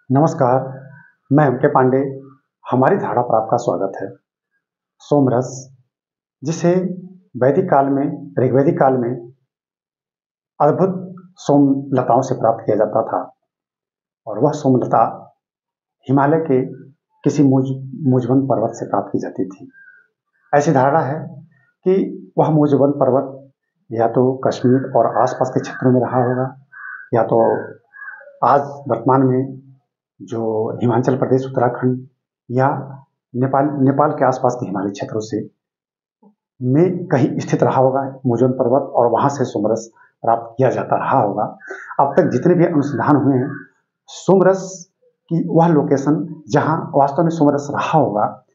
नमस्कार, मैं एम के पांडे। हमारी धारणा पर आपका स्वागत है। सोमरस, जिसे वैदिक काल में, ऋग्वैदिक काल में अद्भुत सोमलताओं से प्राप्त किया जाता था, और वह सोमलता हिमालय के किसी मुजवन पर्वत से प्राप्त की जाती थी। ऐसी धारणा है कि वह मुजवन पर्वत या तो कश्मीर और आसपास के क्षेत्रों में रहा होगा, या तो आज वर्तमान में जो हिमाचल प्रदेश, उत्तराखंड या नेपाल के आसपास के हिमालय क्षेत्रों से में कहीं स्थित रहा होगा मुजवन पर्वत, और वहां से सोमरस प्राप्त किया जाता रहा होगा। अब तक जितने भी अनुसंधान हुए हैं, सोमरस की वह लोकेशन जहां वास्तव में सोमरस रहा होगा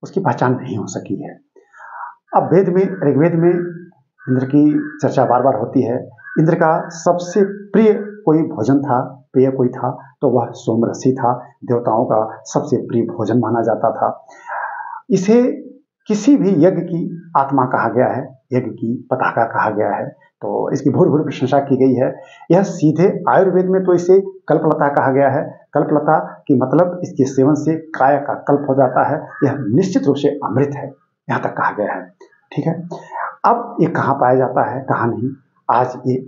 उसकी पहचान नहीं हो सकी है। अब ऋग्वेद में इंद्र की चर्चा बार बार होती है। इंद्र का सबसे प्रिय कोई भोजन था, पेय कोई था, तो वह सोमरस ही था। देवताओं का सबसे प्रिय भोजन माना जाता था। इसे किसी भी यज्ञ की आत्मा कहा गया है, यज्ञ की पताका कहा गया है, तो इसकी भूरि भूरि प्रशंसा की गई है। यह सीधे आयुर्वेद में तो इसे कल्पलता कहा गया है। कल्पलता की मतलब इसके सेवन से काया का कल्प हो जाता है। यह निश्चित रूप से अमृत है, यहाँ तक कहा गया है। ठीक है, अब ये कहाँ पाया जाता है, कहाँ नहीं, आज ये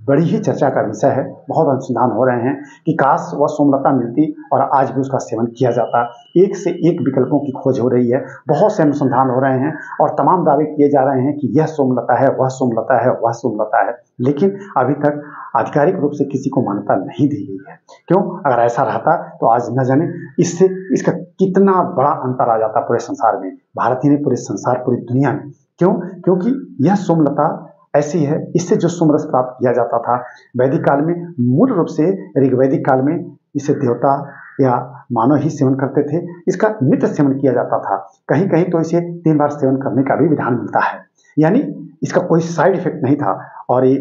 बड़ी ही चर्चा का विषय है। बहुत अनुसंधान हो रहे हैं कि काश वह सोमलता मिलती और आज भी उसका सेवन किया जाता। एक से एक विकल्पों की खोज हो रही है, बहुत से अनुसंधान हो रहे हैं और तमाम दावे किए जा रहे हैं कि यह सोमलता है, वह सोमलता है, वह सोमलता है, लेकिन अभी तक आधिकारिक रूप से किसी को मान्यता नहीं दी गई है। क्यों? अगर ऐसा रहता तो आज न जाने इससे इसका कितना बड़ा अंतर आ जाता पूरे संसार में, भारत ही नहीं, पूरे संसार, पूरी दुनिया में। क्यों? क्योंकि यह सोमलता ऐसी है, इससे जो सोमरस प्राप्त किया जाता था वैदिक काल में, मूल रूप से ऋग्वैदिक काल में इसे देवता या मानव ही सेवन करते थे। इसका नित्य सेवन किया जाता था। कहीं कहीं तो इसे 3 बार सेवन करने का भी विधान मिलता है, यानी इसका कोई साइड इफेक्ट नहीं था, और ये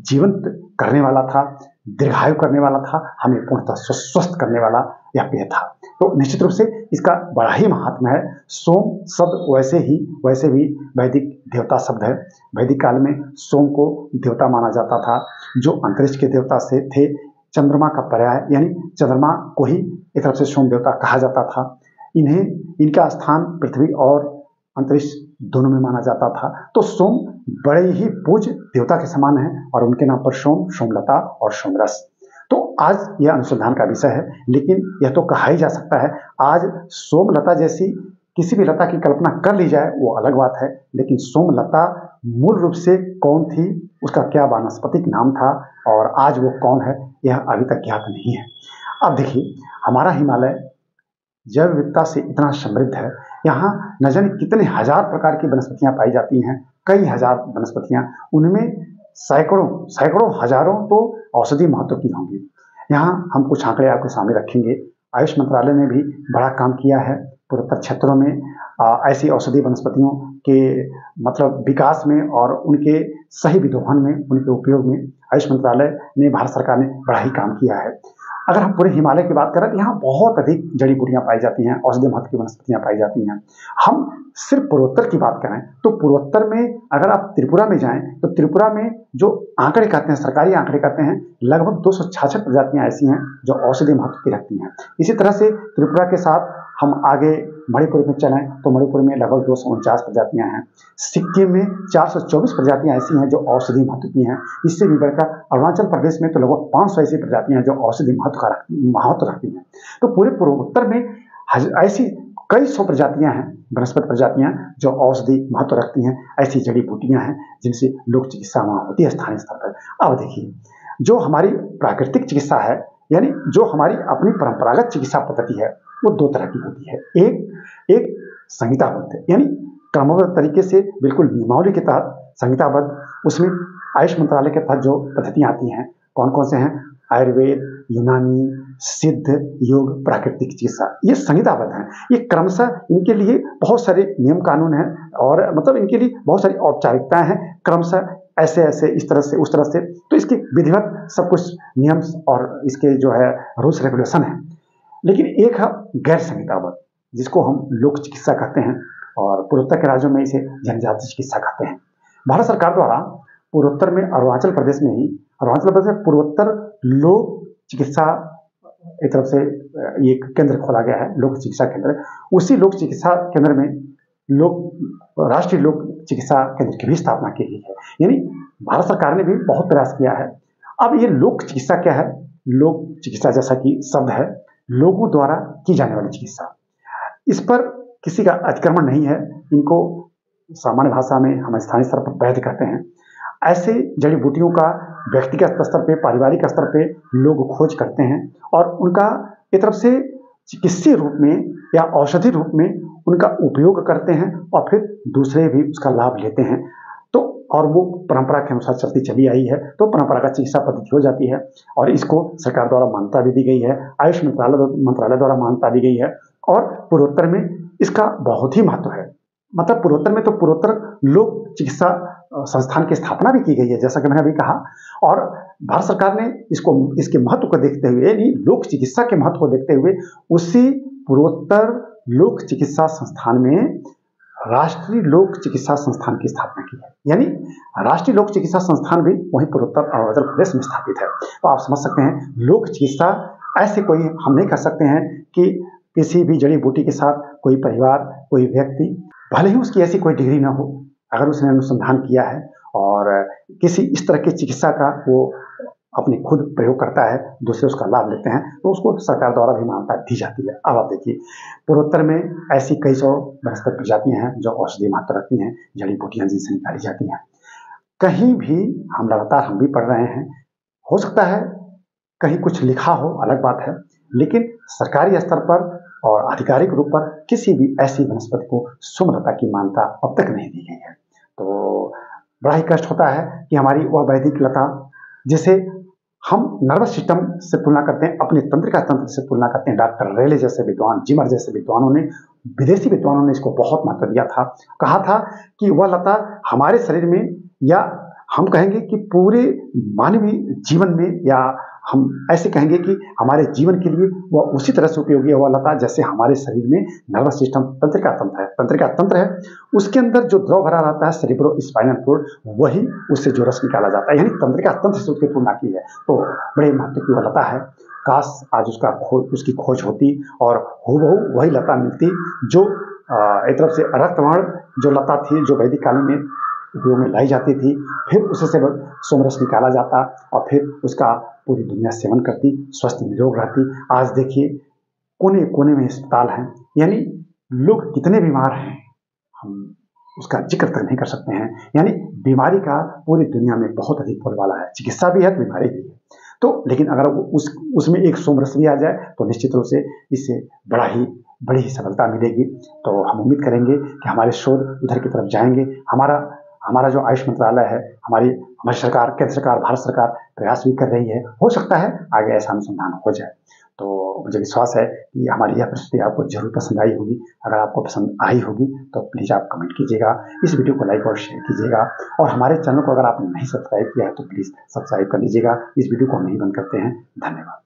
जीवंत करने वाला था, दीर्घायु करने वाला था, हमें पूर्णतः स्वस्थ करने वाला यह पेय था। तो निश्चित रूप से इसका बड़ा ही महात्मा है। सोम शब्द वैसे भी वैदिक देवता शब्द है। वैदिक काल में सोम को देवता माना जाता था, जो अंतरिक्ष के देवता से थे। चंद्रमा का पर्याय, यानी चंद्रमा को ही एक तरफ से सोम देवता कहा जाता था। इनका स्थान पृथ्वी और अंतरिक्ष दोनों में माना जाता था। तो सोम बड़े ही पूज्य देवता के समान है, और उनके नाम पर सोम, सोमलता और सोमरस। तो आज यह अनुसंधान का विषय है, लेकिन यह तो कहा ही जा सकता है आज सोमलता जैसी किसी भी लता की कल्पना कर ली जाए वो अलग बात है, लेकिन सोमलता मूल रूप से कौन थी, उसका क्या वानस्पतिक नाम था, और आज वो कौन है, यह अभी तक ज्ञात नहीं है। अब देखिए, हमारा हिमालय जैव विविधता से इतना समृद्ध है। यहाँ न जाने कितने हजार प्रकार की वनस्पतियां पाई जाती हैं, कई हजार वनस्पतियां, उनमें सैकड़ों सैकड़ों हजारों तो औषधि महत्व की होंगी। यहाँ हम कुछ आंकड़े आपके सामने रखेंगे। आयुष मंत्रालय ने भी बड़ा काम किया है पूर्वोत्तर क्षेत्रों में ऐसी औषधि वनस्पतियों के मतलब विकास में और उनके सही विद्रोहन में, उनके उपयोग में आयुष मंत्रालय ने, भारत सरकार ने बड़ा ही काम किया है। अगर हम पूरे हिमालय की बात करें तो यहाँ बहुत अधिक जड़ी बूटियां पाई जाती हैं, औषधि महत्व की वनस्पतियां पाई जाती हैं। हम सिर्फ पूर्वोत्तर की बात करें तो पूर्वोत्तर में अगर आप त्रिपुरा में जाएं तो त्रिपुरा में जो आंकड़े कहते हैं, सरकारी आंकड़े कहते हैं, लगभग 266 प्रजातियां ऐसी हैं जो औषधि महत्व की रखती हैं। इसी तरह से त्रिपुरा के साथ हम आगे मणिपुर में चलें तो मणिपुर में लगभग 249 प्रजातियां हैं। सिक्किम में 424 प्रजातियां ऐसी हैं जो औषधि महत्व की हैं। इससे भी बढ़कर अरुणाचल प्रदेश में तो लगभग 500 ऐसी प्रजातियां हैं जो औषधि महत्व रखती हैं। तो पूरे पूर्वोत्तर में ऐसी कई सौ प्रजातियां हैं, वनस्पति प्रजातियां जो औषधि महत्व रखती हैं। ऐसी जड़ी बूटियां हैं जिनसे लोक चिकित्सा वहां होती है स्थानीय स्तर पर। अब देखिए, जो हमारी प्राकृतिक चिकित्सा है, यानी जो हमारी अपनी परंपरागत चिकित्सा पद्धति है, वो 2 तरह की होती है। एक संहिताबद्ध, यानी क्रमबद्ध तरीके से बिल्कुल नियमावली के तहत संहिताबद्ध, उसमें आयुष मंत्रालय के तहत जो पद्धतियां आती हैं, कौन कौन से हैं, आयुर्वेद, यूनानी, सिद्ध, योग, प्राकृतिक चिकित्सा, ये संहिताबद्ध हैं। ये क्रमशः इनके लिए बहुत सारे नियम कानून हैं, और मतलब इनके लिए बहुत सारी औपचारिकताएं हैं, क्रमशः ऐसे ऐसे, इस तरह से, उस तरह से। तो इसके विधिवत सब कुछ नियम और इसके जो है रूल्स रेगुलेशन है। लेकिन एक है गैर संहिताबद्ध, जिसको हम लोक चिकित्सा कहते हैं, और पूर्वोत्तर के राज्यों में इसे जनजाति चिकित्सा कहते हैं। भारत सरकार द्वारा पूर्वोत्तर में अरुणाचल प्रदेश में पूर्वोत्तर लोक चिकित्सा एक तरफ से एक केंद्र खोला गया है, लोक चिकित्सा केंद्र। उसी लोक चिकित्सा केंद्र में राष्ट्रीय लोक चिकित्सा केंद्र की भी स्थापना की गई है। यानी भारत सरकार ने भी बहुत प्रयास किया है। अब ये लोक चिकित्सा क्या है? लोक चिकित्सा जैसा कि शब्द है, लोगों द्वारा की जाने वाली चिकित्सा। इस पर किसी का अतिक्रमण नहीं है। इनको सामान्य भाषा में हम स्थानीय स्तर पर वैद्य कहते हैं। ऐसे जड़ी बूटियों का व्यक्तिगत स्तर पे, पारिवारिक स्तर पे लोग खोज करते हैं और उनका एक तरफ से चिकित्सीय रूप में या औषधि रूप में उनका उपयोग करते हैं और फिर दूसरे भी उसका लाभ लेते हैं। तो और वो परंपरा के अनुसार चलती चली आई है, तो परंपरागत चिकित्सा पद्धति हो जाती है और इसको सरकार द्वारा मान्यता भी दी गई है, आयुष मंत्रालय द्वारा मान्यता दी गई है। और पूर्वोत्तर में इसका बहुत ही महत्व है। मतलब पूर्वोत्तर में तो पूर्वोत्तर लोक चिकित्सा संस्थान की स्थापना भी की गई है, जैसा कि मैंने अभी कहा। और भारत सरकार ने इसके महत्व को देखते हुए, यानी लोक चिकित्सा के महत्व को देखते हुए, उसी पूर्वोत्तर लोक चिकित्सा संस्थान में राष्ट्रीय लोक चिकित्सा संस्थान की स्थापना की है। यानी राष्ट्रीय लोक चिकित्सा संस्थान भी वहीं पूर्वोत्तर अरुणाचल प्रदेश में स्थापित है। तो आप समझ सकते हैं, लोक चिकित्सा ऐसे कोई हम नहीं कर सकते हैं कि किसी भी जड़ी बूटी के साथ कोई परिवार, कोई व्यक्ति, भले ही उसकी ऐसी कोई डिग्री ना हो, अगर उसने अनुसंधान किया है और किसी इस तरह की चिकित्सा का वो अपनी खुद प्रयोग करता है, दूसरे उसका लाभ लेते हैं, तो उसको सरकार द्वारा भी मान्यता दी जाती है। अब आप देखिए, पूर्वोत्तर में ऐसी कई सौ वनस्पति प्रजातियां हैं जो औषधीय महत्व रखती हैं, जड़ी बूटियां जिनसे निकाली जाती हैं। कहीं भी हम लगातार हम भी पढ़ रहे हैं, हो सकता है कहीं कुछ लिखा हो, अलग बात है, लेकिन सरकारी स्तर पर और आधिकारिक रूप पर किसी भी ऐसी वनस्पति को सुमलता की मान्यता अब तक नहीं दी गई है। तो बड़ा ही कष्ट होता है कि हमारी वह वैदिक लता, जिसे हम नर्वस सिस्टम से तुलना करते हैं, अपने तंत्रिका तंत्र से तुलना करते हैं, डॉक्टर रेले जैसे विद्वान, जिमर जैसे विद्वानों ने, विदेशी विद्वानों ने इसको बहुत महत्व दिया था। कहा था कि वह लता हमारे शरीर में, या हम कहेंगे कि पूरे मानवीय जीवन में, या हम ऐसे कहेंगे कि हमारे जीवन के लिए वह उसी तरह से उपयोगी है वह लता, जैसे हमारे शरीर में नर्वस सिस्टम तंत्रिका तंत्र है, उसके अंदर जो द्रव भरा रहता है, सेरिब्रो स्पाइनल फ्लूइड, वही उससे जो रस निकाला जाता है, यानी तंत्रिका तंत्र से उसकी तुलना की है। तो बड़े महत्व की वह लता है। काश आज उसकी खोज होती और हूबहू वही लता मिलती जो एक तरफ से रक्तवर्ण जो लता थी, जो वैदिक काल में उपयोग में लाई जाती थी, फिर उससे सोमरस निकाला जाता और फिर उसका पूरी दुनिया सेवन करती, स्वस्थ निरोग रहती। आज देखिए, कोने कोने में अस्पताल हैं, यानी लोग कितने बीमार हैं, हम उसका जिक्र तक नहीं कर सकते हैं। यानी बीमारी का पूरी दुनिया में बहुत अधिक बोलबाला है। चिकित्सा भी है, बीमारी भी है। तो लेकिन अगर उसमें एक सोमरस भी आ जाए तो निश्चित रूप से इससे बड़ी ही सफलता मिलेगी। तो हम उम्मीद करेंगे कि हमारे शोध उधर की तरफ जाएंगे। हमारा जो आयुष मंत्रालय है, हमारी सरकार, केंद्र सरकार, भारत सरकार प्रयास भी कर रही है। हो सकता है आगे ऐसा अनुसंधान हो जाए। तो मुझे विश्वास है कि हमारी यह प्रस्तुति आपको जरूर पसंद आई होगी। अगर आपको पसंद आई होगी तो प्लीज़ आप कमेंट कीजिएगा, इस वीडियो को लाइक और शेयर कीजिएगा, और हमारे चैनल को अगर आपने नहीं सब्सक्राइब किया है तो प्लीज़ सब्सक्राइब कर लीजिएगा। इस वीडियो को हम नहीं बंद करते हैं। धन्यवाद।